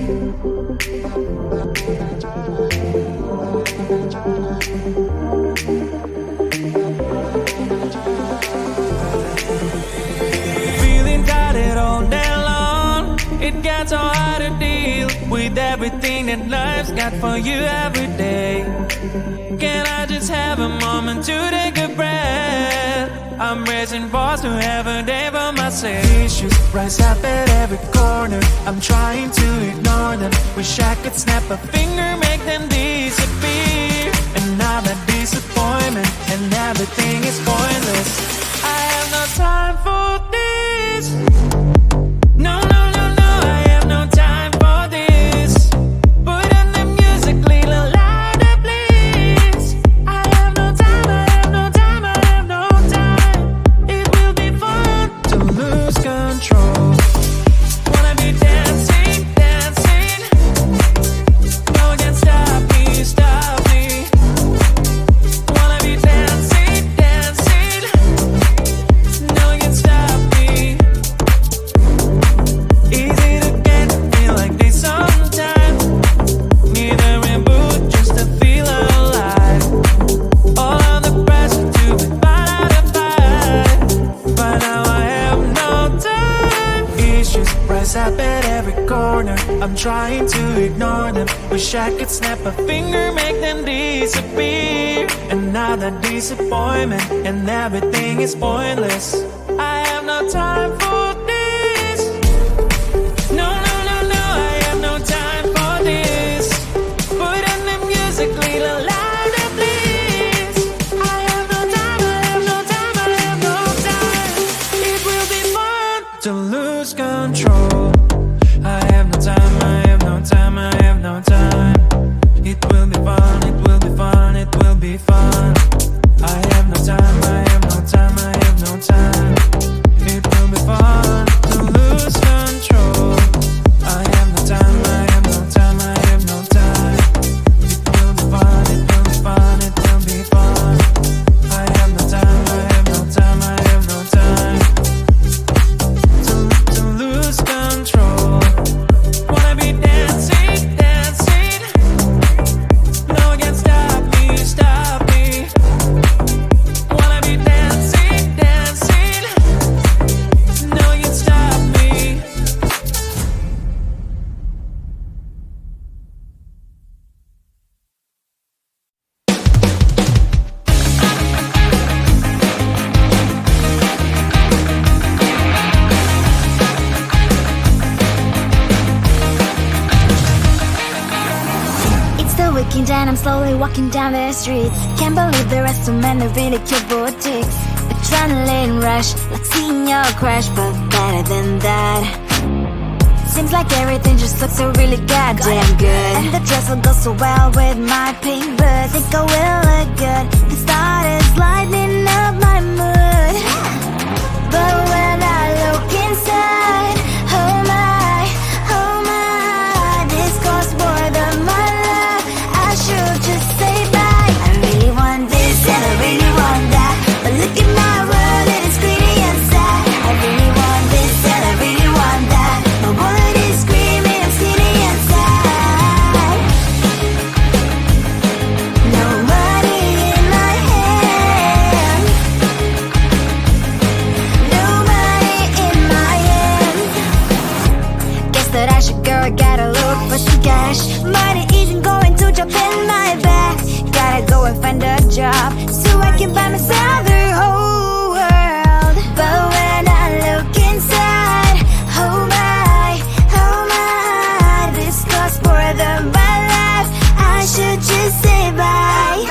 Feeling tired all day long, it gets so hard to deal with everything that life's got for you every day. Can I just have a moment to take a breath? I'm raising balls to have a day for myself. Issues rise up at every corner, I'm trying to ignore them. Wish I could snap a finger, make them disappear. And now that disappointment and everything is pointless. I have no time for this. No, no, no, no, I have no time for this. Put on the music, little louder, please. I have no time, I have no time, I have no time. It will be fun to lose control. Wanna be dancing, dancing. No one can stop me, stop me. Wanna be dancing, dancing. No one can stop me. Easy to get, feel like this sometimes. Need a reboot just to feel alive. All of the pressure to be part of the fight. But now I have no time. Issues rise up at every corner, I'm trying to ignore them. Wish I could snap a finger, make them disappear. And now that disappointment and everything is pointless. I have no time for this. No, no, no, no, I have no time for this. Put on the music, little louder, please. I have no time, I have no time, I have no time. It will be fun to lose control. I have no time, I have no time, I have no time. It will be fun, it will be fun, it will be fun. I have no time, I have no time, I have no time. It will be fun to lose control. I have no time, I have no time, I have no time. It will be fun, it will be fun, it will be fun. I have no time, I have no time, I have no time. To lose control. Wanna be dancing, dancing. No one can stop me, stop me. Wanna be dancing, dancing. No one can stop me. It's the weekend and I'm slowly walking down the streets. Can't believe there are so many really cute boutiques. Adrenaline rush, like seeing your crush, but better than that. Seems like everything just looks so really goddamn good. And the dress will go so well with my pink boots. Think I will look good, the start is lighting up my mood. But when I look inside, oh my, this costs more than my love. I should just say bye. I really want this and I really want that, but look at my world, it is pretty and sad. I really want this and I really want that, my wallet is screaming, I'm skinny and sad. No money in my hand, no money in my hand. Guess that I should go, gotta look for some cash. Money isn't going to jump in my back. Gotta go and find a job so I can buy myself the whole world. But when I look inside, oh my, this costs more than my life. I should just say bye.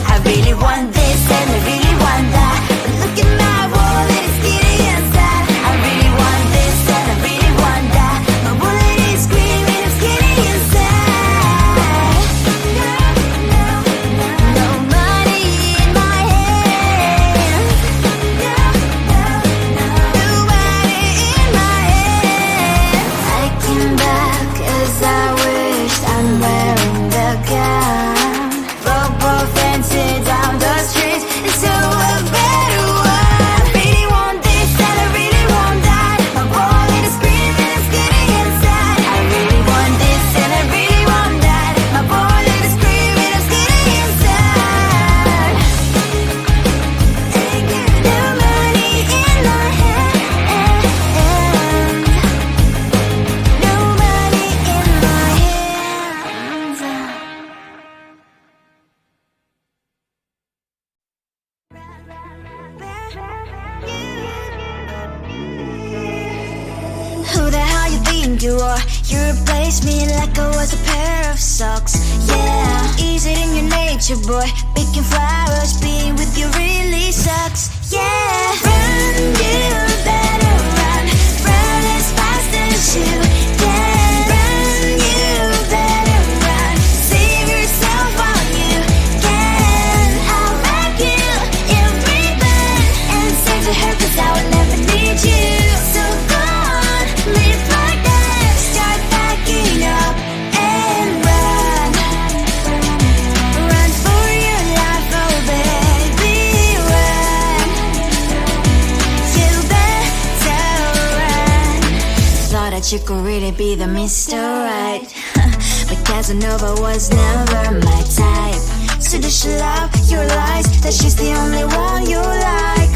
I really want this and I really want that, but look at my wallet, it's skinny and sad. I really want this and I really want that, my wallet is screaming, I'm skinny and sad. No money replace me like I was a pair of socks. Yeah, is it in your nature, boy? Picking flowers, being with you really sucks. Yeah, run, you better run. Run as fast as you can. Run, you better run. Save yourself while you can. I'll wrap you in ribbon and send to her 'cause I will never need you. So go on, live like that. Start backing up and run. Run for your life, oh baby, run. You better run. Thought that you could really be the Mr. Right, but Casanova was never my type. So does she love your lies, that she's the only one you like?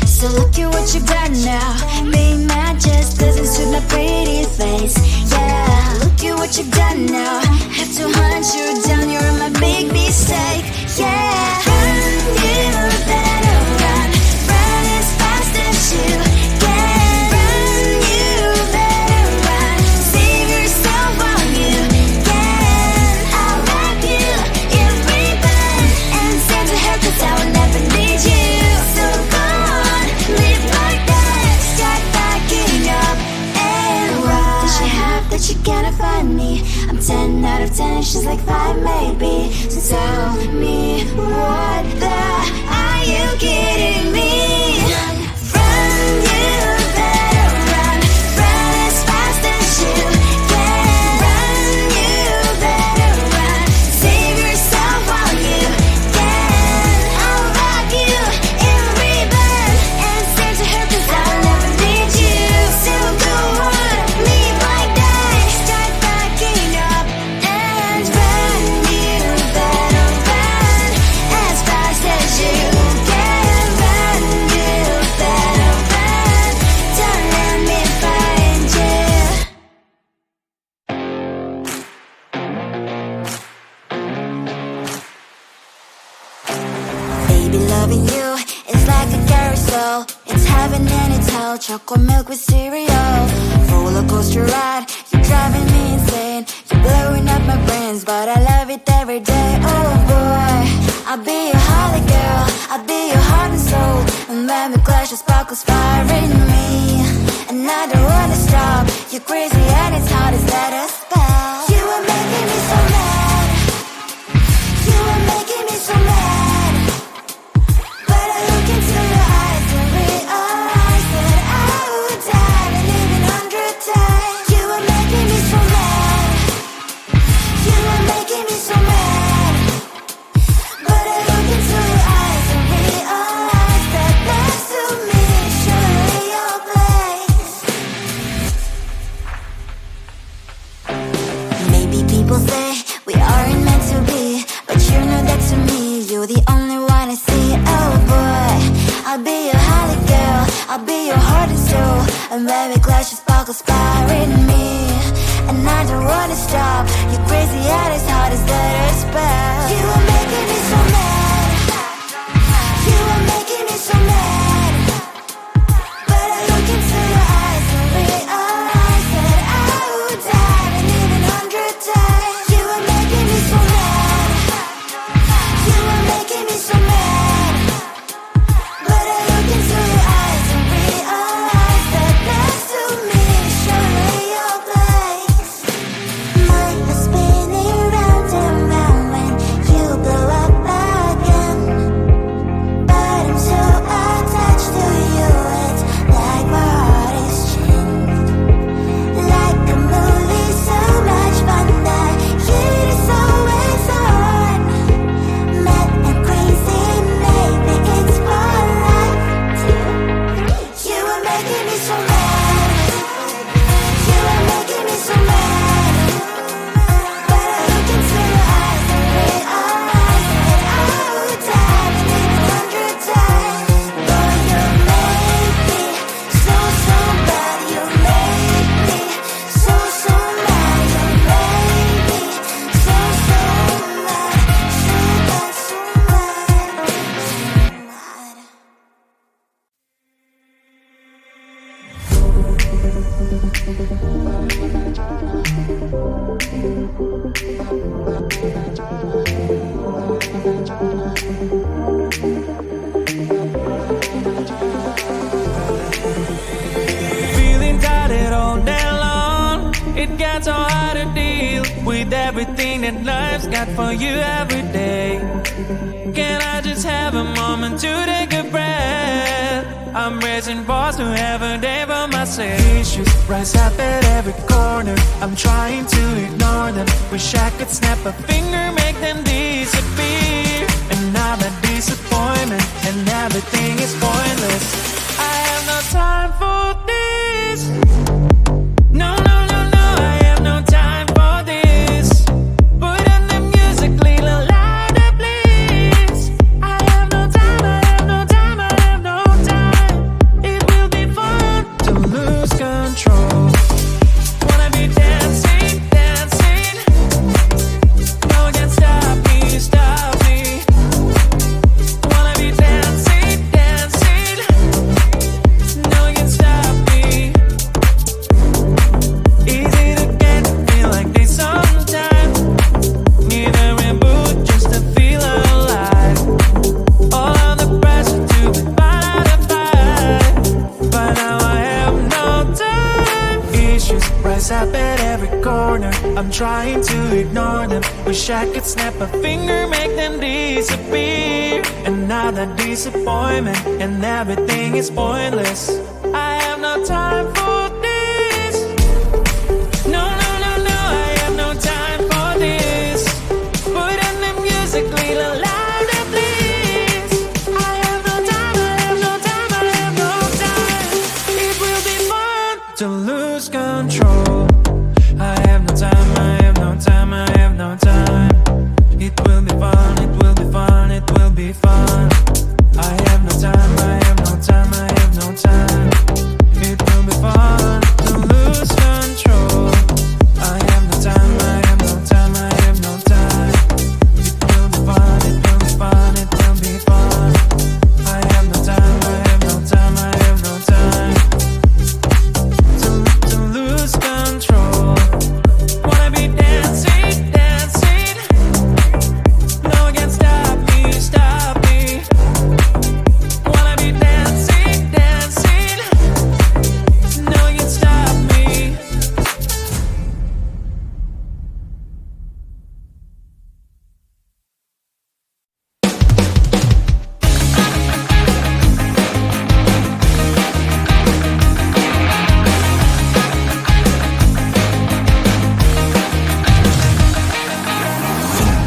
So look at what you've done now. Being mad just doesn't suit my pretty face. Yeah, look at what you've done now. Have to hunt you down, you're my big mistake. Yeah, run, you better run. Run as fast as you can. Run, you better run. Save yourself while you can. I'll wrap you in ribbon and send to her 'cause I will never need you. So go on, live like that. Start backing up and run. Does she have that she cannot find me? I'm 10 out of 10, she's like 5 maybe. So tell me, what the are you kidding me? Run, you better run. Run as fast as you can. Run, you better run. Save yourself while you can. I'll wrap you in ribbon and send to her 'cause I will never need you. So go on, live like that. Start backing up and run. You better run as fast as you can. Run, you better run. Don't let me find you. Baby, loving you is like a carousel. It's heaven and it's hell. Chocolate milk with cereal. Roller coaster ride, you're driving me insane. You're blowing up my brains, but I love it every day. Oh boy, I'll be your holly girl. I'll be your heart and soul. And when we clash, the sparkles fire in me. And I don't wanna stop. You're crazy and it's hard as let us spell. You are making me so mad. You are making me so mad. But I look into your eyes and realize that I would die and even 100 times. You are making me so mad. You are making me so mad. But I look into your eyes and realize that next to me is surely your place. Maybe people say we aren't meant to be, but you know that to me, you're the only one I see. Oh boy, I'll be your holly girl. I'll be your heart and soul. And when we clash, the sparkles fire in me. And I don't wanna stop. You're crazy and as hard as let her spell. You are making me so mad. You are making me so mad. But I look into your eyes and realize that I would die and even 100 times. You are making me so mad. You are making me so mad. But I look into your eyes and realize that next to me is surely your place. Mind was spinning round and round when you Feeling tired all day long, it gets so hard to deal with everything that life's got for you every day. Can I just have a moment to take a breath? I'm raising balls to have a day for myself. Issues rise up at every corner, I'm trying to ignore them. Wish I could snap a finger, make them disappear. And now that disappointment and everything is pointless. I have no time for this. No, no, no, no, I have no time for this. Put on the music, little louder, please. I have no time, I have no time, I have no time. It will be fun to lose control. Wanna be dancing, dancing. No one can stop me, stop me. Wanna be dancing, dancing. No one can stop me. Easy to get, feel like this sometimes. Need a reboot just to feel alive. All of the pressure to be fine to fight. But now I have no time. Issues rise up at every corner, I'm trying to ignore them. Wish I could snap a finger, make them disappear. And now that disappointment and everything is pointless. I have no time for this. No, no, no, no, I have no time for this. Put on the music, little louder, please. I have no time, I have no time, I have no time. It will be fun to lose control. I have no time, I have no time, I have no time. It will be fun, it will be fun, it will be fun. I have no time, I have no time, I have no time. It will be fun to lose control. I have no time, I have no time, I have no time. It will be fun, it will be fun, it will be fun. I have no time, I have no time, I have no time. To lose control. Wanna be dancing, dancing. No one can stop me, stop me. Wanna be dancing, dancing. No one can stop me.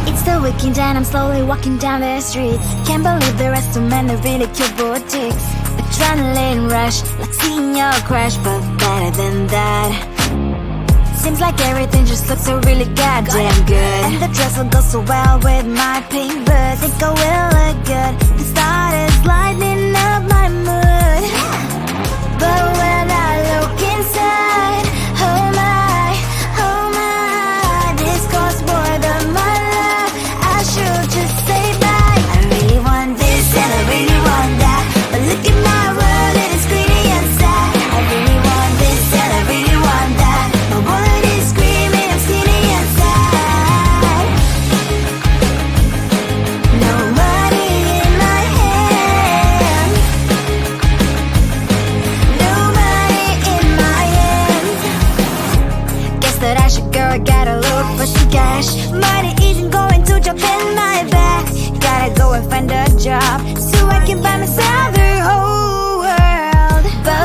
It's the weekend and I'm slowly walking down the streets. Can't believe there are so many really cute boutiques. Adrenaline rush, like seeing your crush, but better than that. Seems like everything just looks so really goddamn good. And the dress will go so well with my pink boots. Think I will look good. The start is lighting up my mood. But when I look inside, oh my, this costs more than my life. I should just say bye. I really want this and I really want that, but look at my world, it is pretty inside. I really want this and I really want that. My wallet is screaming, I'm skinny inside. No money in my hand, no money in my hand. Guess that I should go, I gotta look for some cash. Money isn't going to jump in my back. Gotta go and find a job so I can buy myself the whole world. But